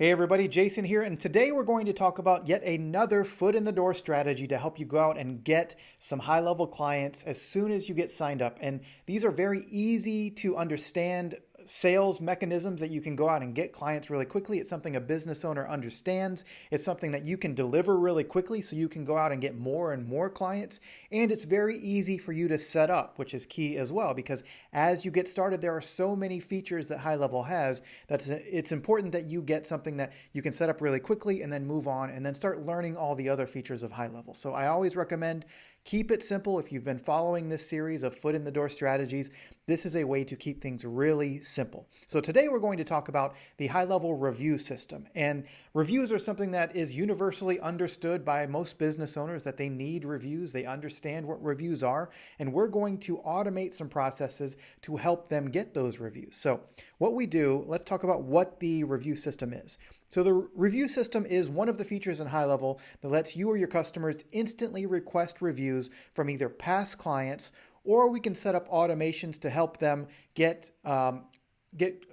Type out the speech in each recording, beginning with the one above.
Hey everybody, Jason here, and today we're going to talk about yet another foot in the door strategy to help you go out and get some high-level clients as soon as you get signed up. And these are very easy to understand sales mechanisms that you can go out and get clients really quickly. It's something a business owner understands. It's something that you can deliver really quickly so you can go out and get more and more clients. And it's very easy for you to set up, which is key as well, because as you get started, there are so many features that HighLevel has that it's important that you get something that you can set up really quickly and then move on and then start learning all the other features of HighLevel. So I always recommend keep it simple. If you've been following this series of foot in the door strategies, this is a way to keep things really simple. So today we're going to talk about the HighLevel review system. And reviews are something that is universally understood by most business owners that they need reviews. They understand what reviews are. And we're going to automate some processes to help them get those reviews. So what we do, let's talk about what the review system is. So the review system is one of the features in HighLevel that lets you or your customers instantly request reviews from either past clients, or we can set up automations to help them get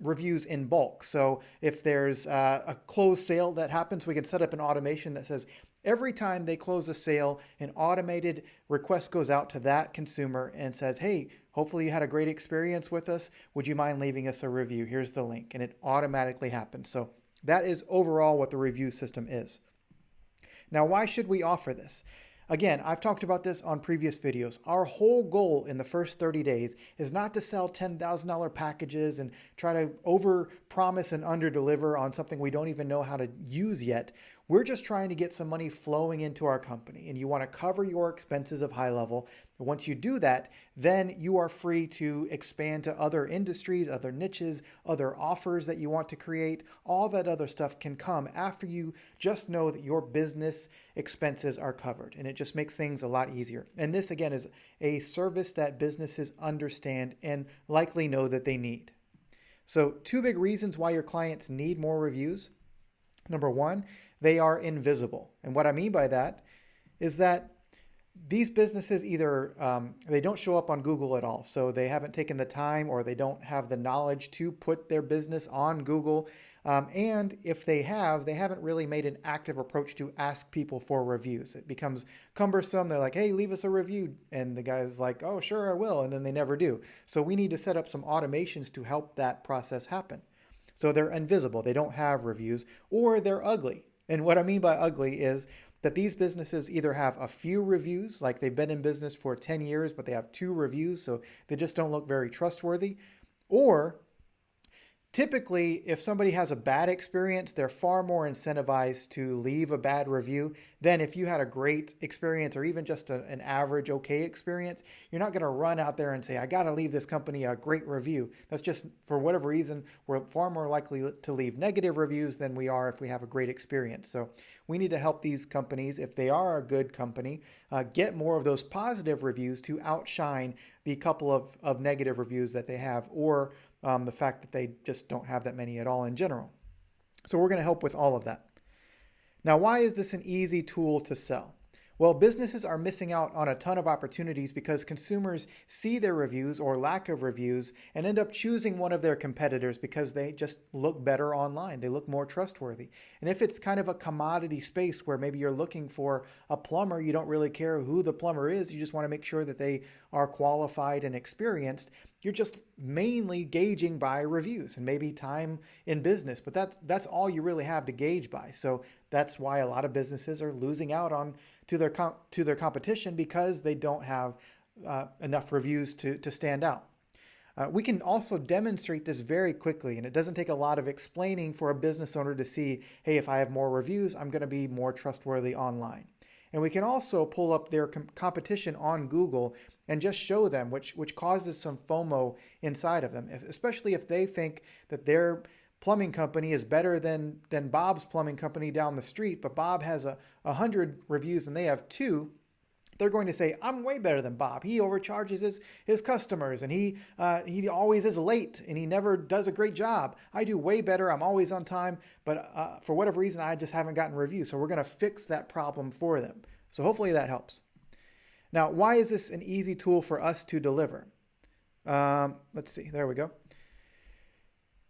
reviews in bulk. So if there's a closed sale that happens, we can set up an automation that says every time they close a sale, an automated request goes out to that consumer and says, hey, hopefully you had a great experience with us. Would you mind leaving us a review? Here's the link. And it automatically happens. So that is overall what the review system is. Now, why should we offer this? Again, I've talked about this on previous videos. Our whole goal in the first 30 days is not to sell $10,000 packages and try to over-promise and under-deliver on something we don't even know how to use yet. We're just trying to get some money flowing into our company, and you want to cover your expenses of HighLevel. Once you do that, then you are free to expand to other industries, other niches, other offers that you want to create. All that other stuff can come after you just know that your business expenses are covered, and it just makes things a lot easier. And this, again, is a service that businesses understand and likely know that they need. So two big reasons why your clients need more reviews. Number one, they are invisible. And what I mean by that is that these businesses either, they don't show up on Google at all. So they haven't taken the time or they don't have the knowledge to put their business on Google. And if they haven't really made an active approach to ask people for reviews. It becomes cumbersome. They're like, hey, leave us a review. And the guy's like, oh, sure, I will. And then they never do. So we need to set up some automations to help that process happen. So they're invisible. They don't have reviews, or they're ugly. And what I mean by ugly is that these businesses either have a few reviews, like they've been in business for 10 years, but they have 2 reviews, so they just don't look very trustworthy. Or typically, if somebody has a bad experience, they're far more incentivized to leave a bad review than if you had a great experience or even just an average okay experience. You're not going to run out there and say, I got to leave this company a great review. That's just, for whatever reason, we're far more likely to leave negative reviews than we are if we have a great experience. So we need to help these companies, if they are a good company, get more of those positive reviews to outshine the couple of negative reviews that they have, or the fact that they just don't have that many at all in general. So we're going to help with all of that. Now, why is this an easy tool to sell? Well, businesses are missing out on a ton of opportunities because consumers see their reviews or lack of reviews and end up choosing one of their competitors because they just look better online. They look more trustworthy. And if it's kind of a commodity space where maybe you're looking for a plumber, you don't really care who the plumber is, you just want to make sure that they are qualified and experienced, you're just mainly gauging by reviews and maybe time in business, but that's all you really have to gauge by. So that's why a lot of businesses are losing out to their competition because they don't have enough reviews to stand out. We can also demonstrate this very quickly, and it doesn't take a lot of explaining for a business owner to see, hey, if I have more reviews, I'm going to be more trustworthy online. And we can also pull up their competition on Google and just show them, which causes some FOMO inside of them, especially if they think that their plumbing company is better than Bob's plumbing company down the street, but Bob has 100 reviews and they have 2. They're going to say, I'm way better than Bob. He overcharges his customers, and he always is late, and he never does a great job. I do way better. I'm always on time, but for whatever reason, I just haven't gotten reviews. So we're going to fix that problem for them. So hopefully that helps. Now, why is this an easy tool for us to deliver? Let's see. There we go.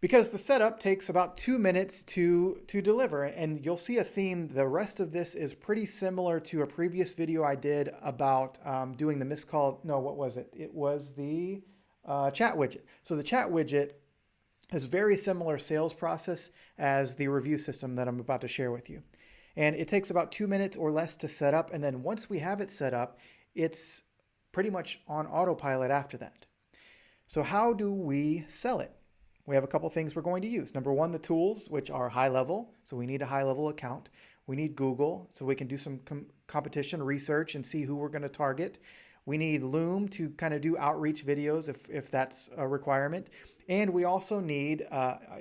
Because the setup takes about 2 minutes to deliver, and you'll see a theme. The rest of this is pretty similar to a previous video I did about doing the missed call. No, what was it? It was the chat widget. So the chat widget is very similar sales process as the review system that I'm about to share with you. And it takes about 2 minutes or less to set up. And then once we have it set up, it's pretty much on autopilot after that. So how do we sell it? We have a couple things we're going to use. Number one, the tools, which are HighLevel. So we need a HighLevel account. We need Google, so we can do some competition research and see who we're going to target. We need Loom to kind of do outreach videos if that's a requirement. And we also need,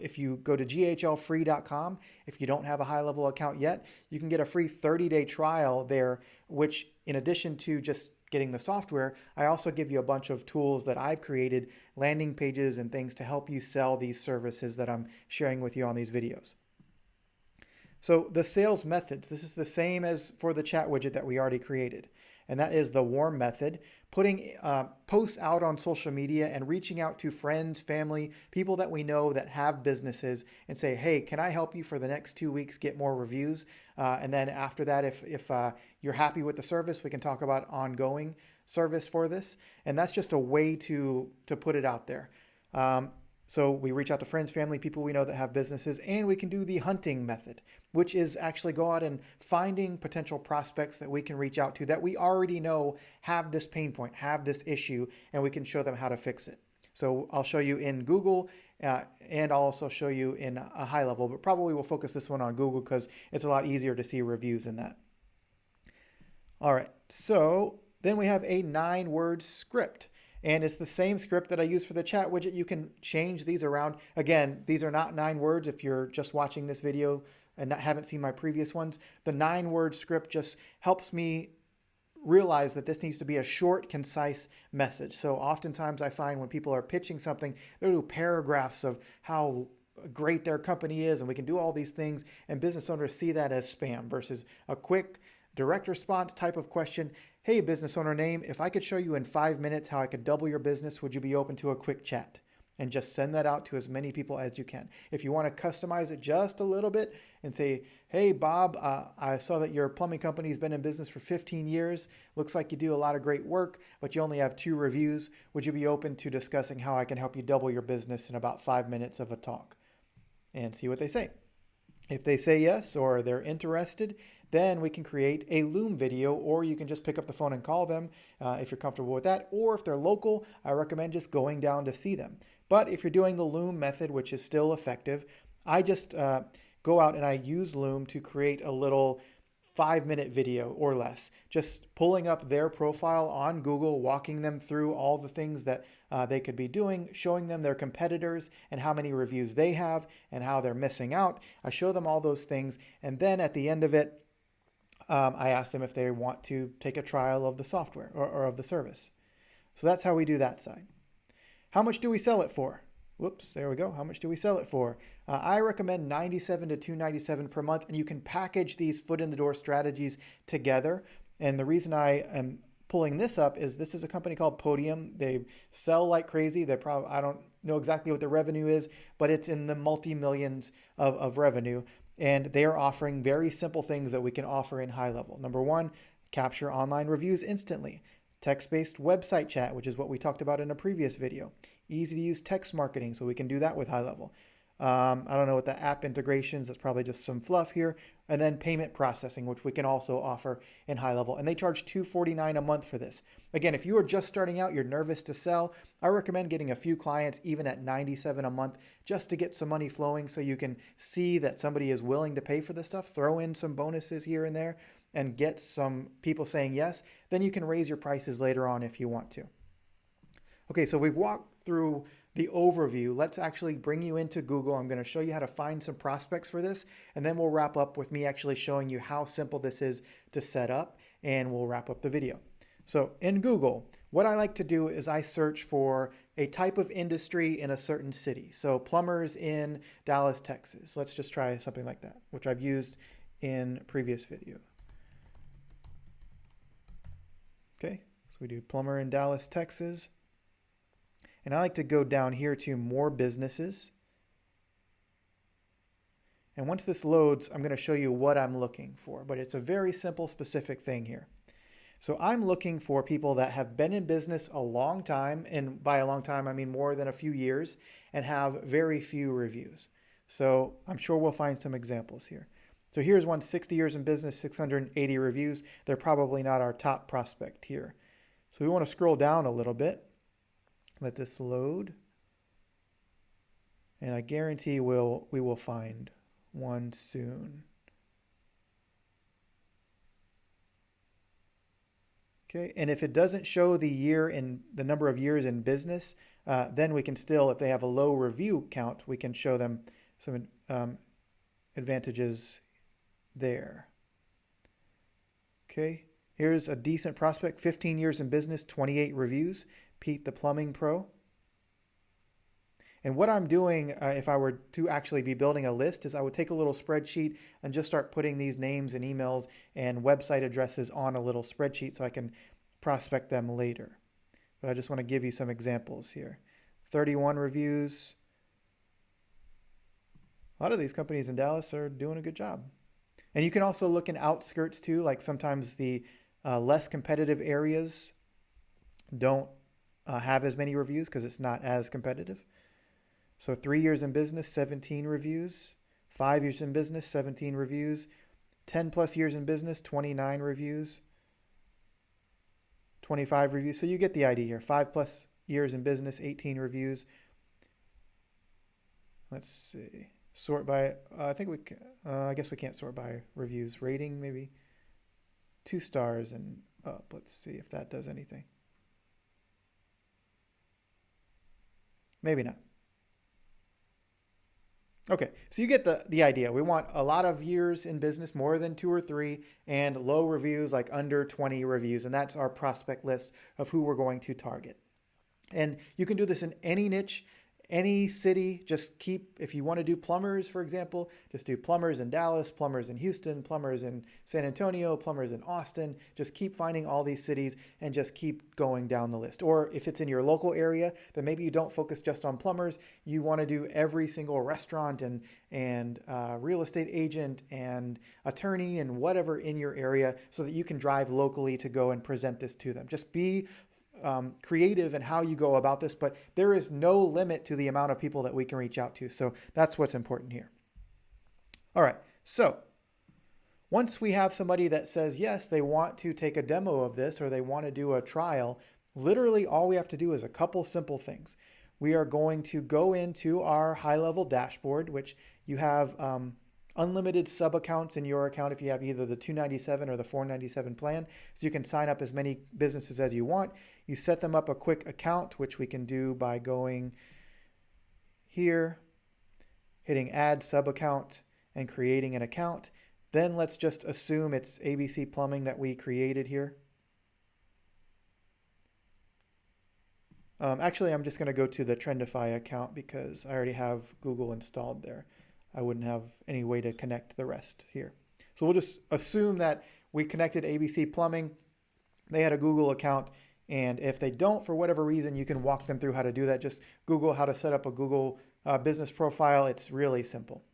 if you go to ghlfree.com, if you don't have a HighLevel account yet, you can get a free 30-day trial there, which in addition to just getting the software, I also give you a bunch of tools that I've created, landing pages and things to help you sell these services that I'm sharing with you on these videos. So the sales methods, this is the same as for the chat widget that we already created. And that is the warm method, putting posts out on social media and reaching out to friends, family, people that we know that have businesses and say, hey, can I help you for the next 2 weeks get more reviews? And then after that, if you're happy with the service, we can talk about ongoing service for this. And that's just a way to put it out there. So we reach out to friends, family, people we know that have businesses, and we can do the hunting method, which is actually go out and finding potential prospects that we can reach out to that we already know have this pain point, have this issue, and we can show them how to fix it. So I'll show you in Google and I'll also show you in a HighLevel, but probably we'll focus this one on Google because it's a lot easier to see reviews in that. All right, so then we have a 9-word script. And it's the same script that I use for the chat widget. You can change these around. Again, these are not 9 words if you're just watching this video and haven't seen my previous ones. The 9-word script just helps me realize that this needs to be a short, concise message. So oftentimes I find when people are pitching something, they'll do paragraphs of how great their company is and we can do all these things, and business owners see that as spam versus a quick, direct response type of question. Hey, business owner name, if I could show you in 5 minutes how I could double your business, would you be open to a quick chat? And just send that out to as many people as you can. If you want to customize it just a little bit and say, hey, Bob, I saw that your plumbing company has been in business for 15 years. Looks like you do a lot of great work, but you only have 2 reviews. Would you be open to discussing how I can help you double your business in about 5 minutes of a talk? And see what they say. If they say yes or they're interested, then we can create a Loom video, or you can just pick up the phone and call them if you're comfortable with that. Or if they're local, I recommend just going down to see them. But if you're doing the Loom method, which is still effective, I just go out and I use Loom to create a little 5-minute video or less, just pulling up their profile on Google, walking them through all the things that they could be doing, showing them their competitors and how many reviews they have and how they're missing out. I show them all those things. And then at the end of it, I ask them if they want to take a trial of the software or of the service. So that's how we do that side. How much do we sell it for? Whoops, there we go. How much do we sell it for? I recommend $97 to $297 per month, and you can package these foot in the door strategies together. And the reason I am pulling this up is this is a company called Podium. They sell like crazy. I don't know exactly what the revenue is, but it's in the multi-millions of revenue. And they are offering very simple things that we can offer in HighLevel. Number one, capture online reviews instantly. Text-based website chat, which is what we talked about in a previous video. Easy to use text marketing, so we can do that with HighLevel. I don't know what the app integrations, that's probably just some fluff here. And then payment processing, which we can also offer in HighLevel. And they charge $249 a month for this. Again, if you are just starting out, you're nervous to sell, I recommend getting a few clients even at $97 a month just to get some money flowing so you can see that somebody is willing to pay for this stuff. Throw in some bonuses here and there and get some people saying yes. Then you can raise your prices later on if you want to. Okay, so we've walked through the overview. Let's actually bring you into Google. I'm going to show you how to find some prospects for this, and then we'll wrap up with me actually showing you how simple this is to set up, and we'll wrap up the video. So in Google, what I like to do is I search for a type of industry in a certain city. So plumbers in Dallas, Texas. Let's just try something like that, which I've used in previous video. Okay, so we do plumber in Dallas, Texas. And I like to go down here to more businesses. And once this loads, I'm going to show you what I'm looking for, but it's a very simple, specific thing here. So I'm looking for people that have been in business a long time, and by a long time, I mean more than a few years, and have very few reviews. So I'm sure we'll find some examples here. So here's one, 60 years in business, 680 reviews. They're probably not our top prospect here. So we want to scroll down a little bit. Let this load. And I guarantee we will find one soon. Okay, and if it doesn't show the year in the number of years in business, then we can still, if they have a low review count, we can show them some advantages there. Okay, here's a decent prospect, 15 years in business, 28 reviews, Pete the Plumbing Pro. And what I'm doing, if I were to actually be building a list, is I would take a little spreadsheet and just start putting these names and emails and website addresses on a little spreadsheet so I can prospect them later. But I just want to give you some examples here. 31 reviews. A lot of these companies in Dallas are doing a good job. And you can also look in outskirts too, like sometimes the less competitive areas don't have as many reviews because it's not as competitive. So 3 years in business, 17 reviews. 5 years in business, 17 reviews. 10 plus years in business, 29 reviews. 25 reviews. So you get the idea here. 5 plus years in business, 18 reviews. Let's see. Sort by, I think we can, I guess we can't sort by reviews. Rating, maybe 2 stars and up. Let's see if that does anything. Maybe not. Okay, so you get the idea. We want a lot of years in business, more than 2 or 3, and low reviews, like under 20 reviews. And that's our prospect list of who we're going to target. And you can do this in any niche, any city. Just keep, if you want to do plumbers, for example, just do plumbers in Dallas, plumbers in Houston, plumbers in San Antonio, plumbers in Austin. Just keep finding all these cities and just keep going down the list. Or if it's in your local area, then maybe you don't focus just on plumbers. You want to do every single restaurant and real estate agent and attorney and whatever in your area so that you can drive locally to go and present this to them. Just be creative in how you go about this, but there is no limit to the amount of people that we can reach out to. So that's what's important here. All right. So once we have somebody that says, yes, they want to take a demo of this or they want to do a trial, literally all we have to do is a couple simple things. We are going to go into our HighLevel dashboard, which you have unlimited sub accounts in your account if you have either the $297 or the $497 plan. So you can sign up as many businesses as you want. You set them up a quick account, which we can do by going here, hitting add sub account and creating an account. Then let's just assume it's ABC Plumbing that we created here. Actually, I'm just going to go to the Trendify account because I already have Google installed there. I wouldn't have any way to connect the rest here. So we'll just assume that we connected ABC Plumbing. They had a Google account. And if they don't, for whatever reason, you can walk them through how to do that. Just Google how to set up a Google business profile. It's really simple.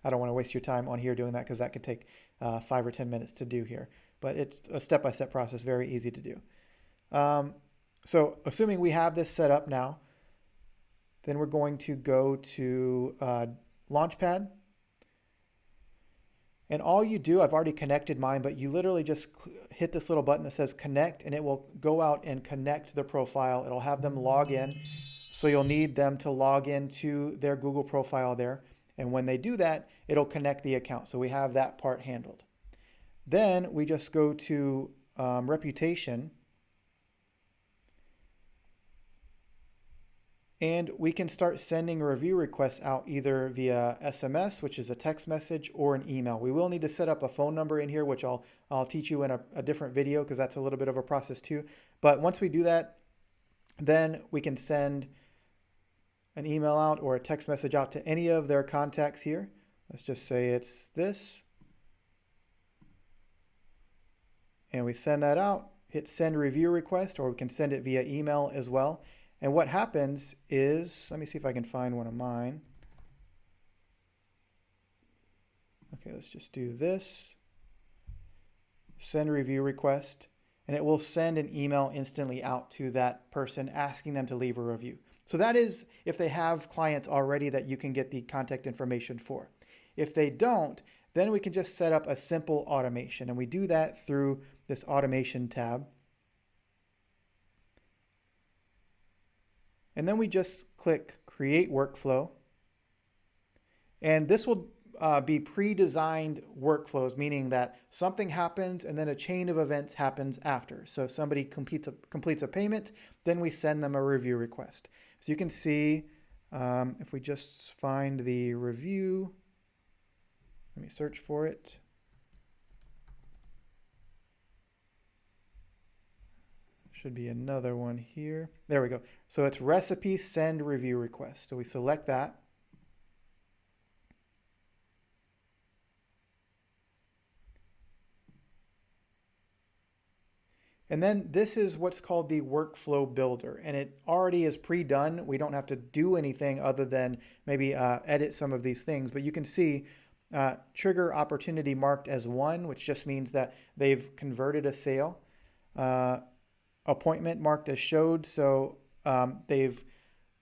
I don't want to waste your time on here doing that because that could take 5 or 10 minutes to do here. But it's a step-by-step process, very easy to do. So assuming we have this set up now, then we're going to go to Launchpad. And all you do, I've already connected mine, but you literally just hit this little button that says connect, and it will go out and connect the profile. It'll have them log in. So you'll need them to log into their Google profile there. And when they do that, it'll connect the account. So we have that part handled. Then we just go to reputation. And we can start sending review requests out either via SMS, which is a text message, or an email. We will need to set up a phone number in here, which I'll teach you in a different video because that's a little bit of a process too. But once we do that, then we can send an email out or a text message out to any of their contacts here. Let's just say it's this. And we send that out, hit send review request, or we can send it via email as well. And what happens is, let me see if I can find one of mine. Okay, let's just do this. Send review request, and it will send an email instantly out to that person asking them to leave a review. So that is if they have clients already that you can get the contact information for. If they don't, then we can just set up a simple automation, and we do that through this automation tab. And then we just click create workflow. And this will be pre-designed workflows, meaning that something happens and then a chain of events happens after. So somebody completes a payment, then we send them a review request. So you can see if we just find the review, let me search for it. Should be another one here. There we go. So it's recipe send review request. So we select that. And then this is what's called the workflow builder, and it already is pre-done. We don't have to do anything other than maybe edit some of these things, but you can see trigger opportunity marked as 1, which just means that they've converted a sale. Appointment marked as showed, so they've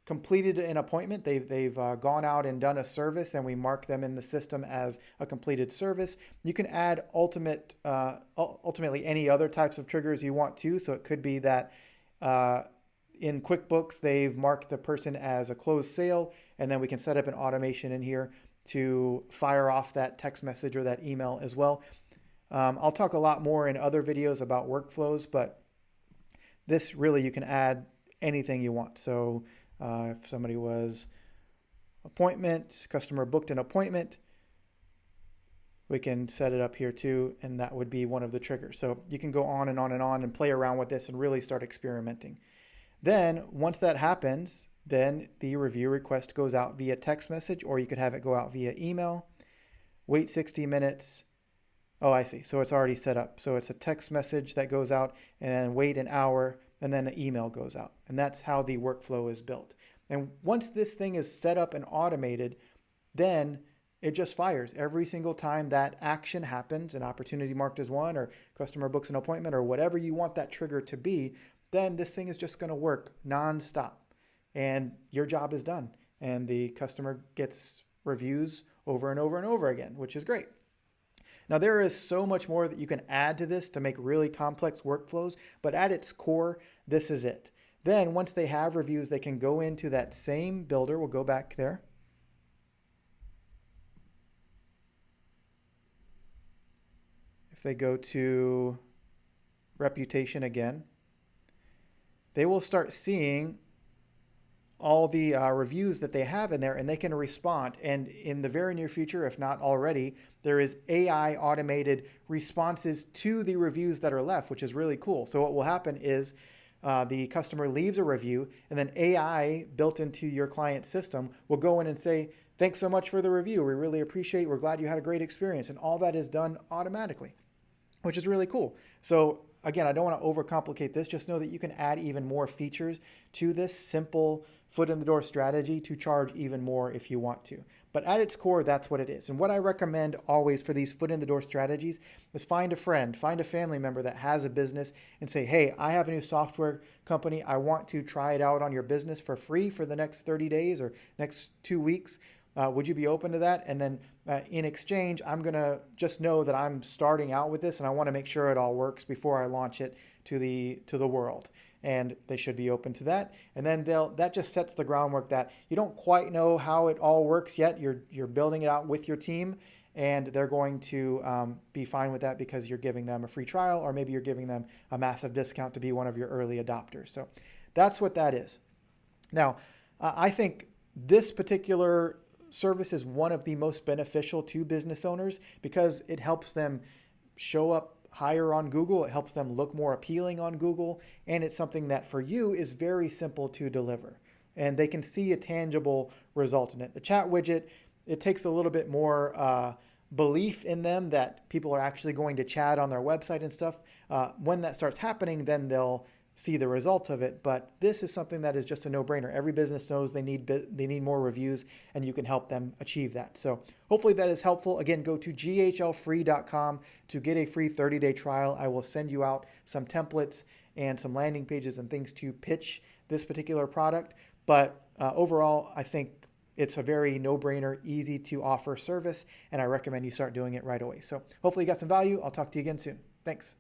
completed an appointment. They've gone out and done a service, and we mark them in the system as a completed service. You can add ultimately any other types of triggers you want to. So it could be that in QuickBooks, they've marked the person as a closed sale, and then we can set up an automation in here to fire off that text message or that email as well. I'll talk a lot more in other videos about workflows, but this really, you can add anything you want. So if somebody was appointment, customer booked an appointment, we can set it up here too, and that would be one of the triggers. So you can go on and on and on and play around with this and really start experimenting. Then once that happens, then the review request goes out via text message, or you could have it go out via email. Wait 60 minutes. Oh, I see. So it's already set up. So it's a text message that goes out, and then wait an hour, and then the email goes out. And that's how the workflow is built. And once this thing is set up and automated, then it just fires every single time that action happens, an opportunity marked as 1, or customer books an appointment, or whatever you want that trigger to be, then this thing is just going to work nonstop. And your job is done. And the customer gets reviews over and over and over again, which is great. Now, there is so much more that you can add to this to make really complex workflows, but at its core, this is it. Then once they have reviews, they can go into that same builder. We'll go back there. If they go to reputation again, they will start seeing all the reviews that they have in there, and they can respond. And in the very near future, if not already, there is AI automated responses to the reviews that are left, which is really cool. So what will happen is the customer leaves a review, and then AI built into your client system will go in and say, thanks so much for the review. We really appreciate it. We're glad you had a great experience. And all that is done automatically, which is really cool. So again, I don't want to overcomplicate this. Just know that you can add even more features to this simple foot in the door strategy to charge even more if you want to. But at its core, that's what it is. And what I recommend always for these foot in the door strategies is find a friend, find a family member that has a business and say, hey, I have a new software company. I want to try it out on your business for free for the next 30 days or next 2 weeks. Would you be open to that? And then in exchange, I'm going to just know that I'm starting out with this and I want to make sure it all works before I launch it to the world. And they should be open to that. And then that just sets the groundwork that you don't quite know how it all works yet. You're building it out with your team, and they're going to be fine with that because you're giving them a free trial, or maybe you're giving them a massive discount to be one of your early adopters. So that's what that is. Now, I think this particular service is one of the most beneficial to business owners because it helps them show up higher on Google. It helps them look more appealing on Google. And it's something that for you is very simple to deliver. And they can see a tangible result in it. The chat widget, it takes a little bit more belief in them that people are actually going to chat on their website and stuff. When that starts happening, then they'll see the result of it. But this is something that is just a no-brainer. Every business knows they need more reviews, and you can help them achieve that. So hopefully that is helpful. Again, go to ghlfree.com to get a free 30-day trial. I will send you out some templates and some landing pages and things to pitch this particular product. But overall, I think it's a very no-brainer, easy to offer service, and I recommend you start doing it right away. So hopefully you got some value. I'll talk to you again soon. Thanks.